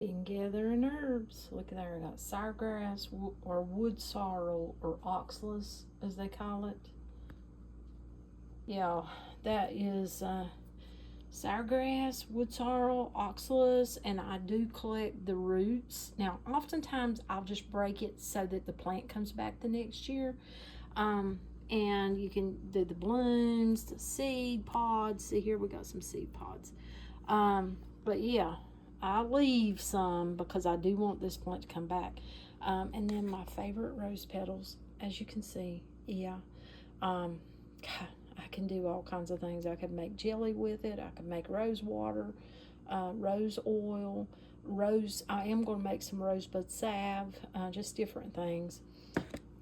In gathering herbs. Look there, I got sourgrass or wood sorrel or oxalis as they call it. Yeah, that is sourgrass, wood sorrel, oxalis, and I do collect the roots. Now, oftentimes I'll just break it so that the plant comes back the next year. Um, and you can do the blooms, the seed pods. See here, we got some seed pods. But yeah, I leave some because I do want this plant to come back. And then my favorite rose petals, as you can see, yeah. Um, I can do all kinds of things. I could make jelly with it. I could make rose water, rose oil, rose. I am going to make some rosebud salve, just different things.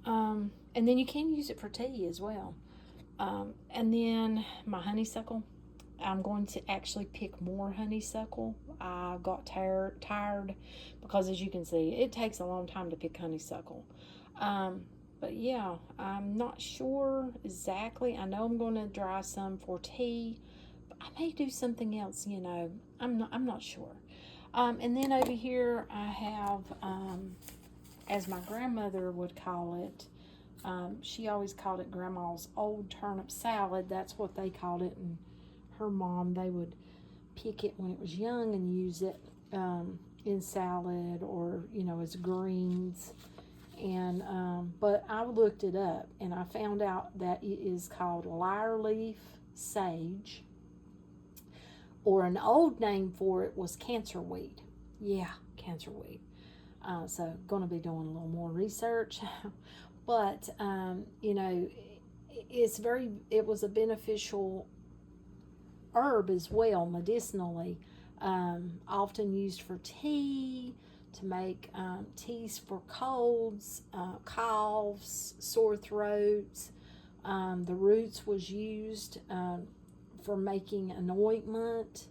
And then you can use it for tea as well. And then my honeysuckle. I'm going to actually pick more honeysuckle. I got tired because, as you can see, it takes a long time to pick honeysuckle. Um, but yeah, I'm not sure exactly. I know I'm going to dry some for tea. But I may do something else. I'm not sure. And then over here I have, as my grandmother would call it, she always called it Grandma's old turnip salad. That's what they called it, and her mom, they would pick it when it was young and use it in salad or as greens. And but I looked it up and I found out that it is called lyre leaf sage, or an old name for it was cancer weed. Yeah, cancer weed. So going to be doing a little more research. But it was a beneficial herb as well, medicinally, often used for tea, to make teas for colds, coughs, sore throats. The roots was used for making an ointment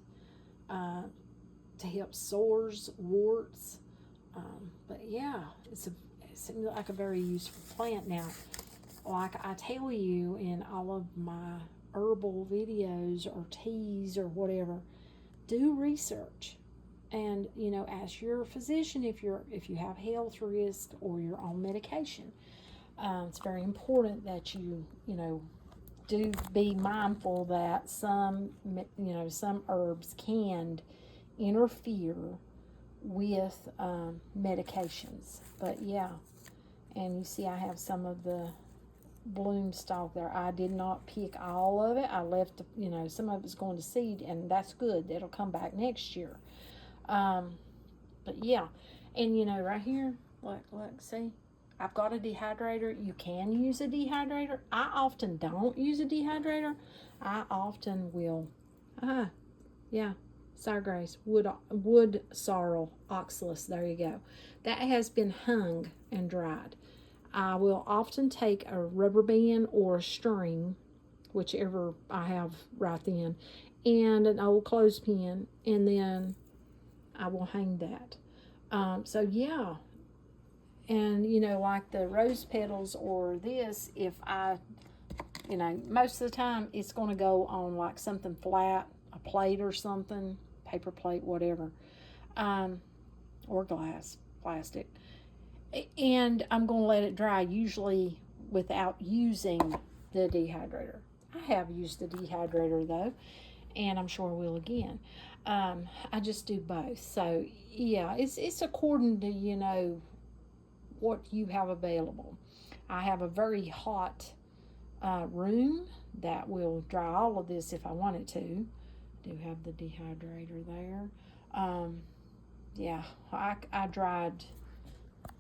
uh, to help sores, warts. But yeah, it seems like a very useful plant. Now, like I tell you in all of my herbal videos or teas or whatever, do research, and ask your physician if you have health risk or you're on medication. It's very important that you do be mindful that some herbs can interfere with medications. But yeah, and you see I have some of the bloom stalk there. I did not pick all of it. I left, some of it's going to seed, and that's good. It'll come back next year. Um, but yeah, and right here, look, see, I've got a dehydrator. You can use a dehydrator. I often don't use a dehydrator. I often will, yeah, sourgrass, wood sorrel, oxalis. There you go. That has been hung and dried. I will often take a rubber band or a string, whichever I have right then, and an old clothespin, and then I will hang that. So yeah, and like the rose petals or this, if I, most of the time it's going to go on like something flat, a plate or something, paper plate, whatever, um, or glass, plastic, and I'm going to let it dry, usually without using the dehydrator. I have used the dehydrator though, and I'm sure I will again. I just do both. So yeah, it's according to what you have available. I have a very hot room that will dry all of this if I wanted to. Do have the dehydrator there. Yeah, I dried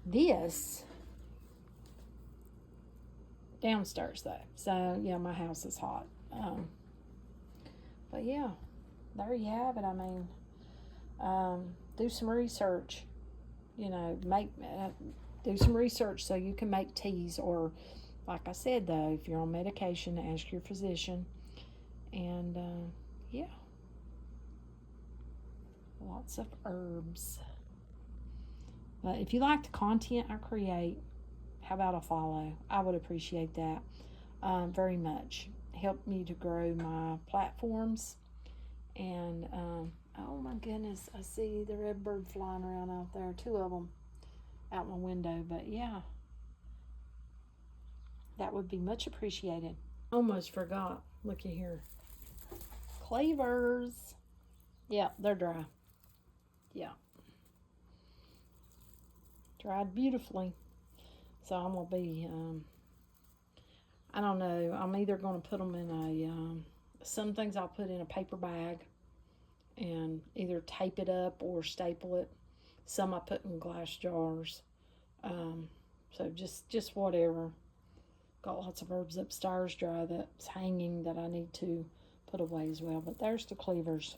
this downstairs though, so yeah, my house is hot. But yeah, there you have it. I mean, do some research. Make do some research so you can make teas, or like I said though, if you're on medication, ask your physician. And yeah, lots of herbs. But if you like the content I create, how about a follow? I would appreciate that very much. Help me to grow my platforms, and Oh my goodness, I see the red bird flying around out there. Two of them out my window, but yeah, that would be much appreciated. Almost forgot. Looky here. Cleavers. Yeah, they're dry. Yeah. Dried beautifully. So I'm going to be, I don't know, I'm either going to put them in some things I'll put in a paper bag and either tape it up or staple it. Some I put in glass jars. So just whatever. Got lots of herbs upstairs dry that's hanging that I need to put away as well. But there's the cleavers.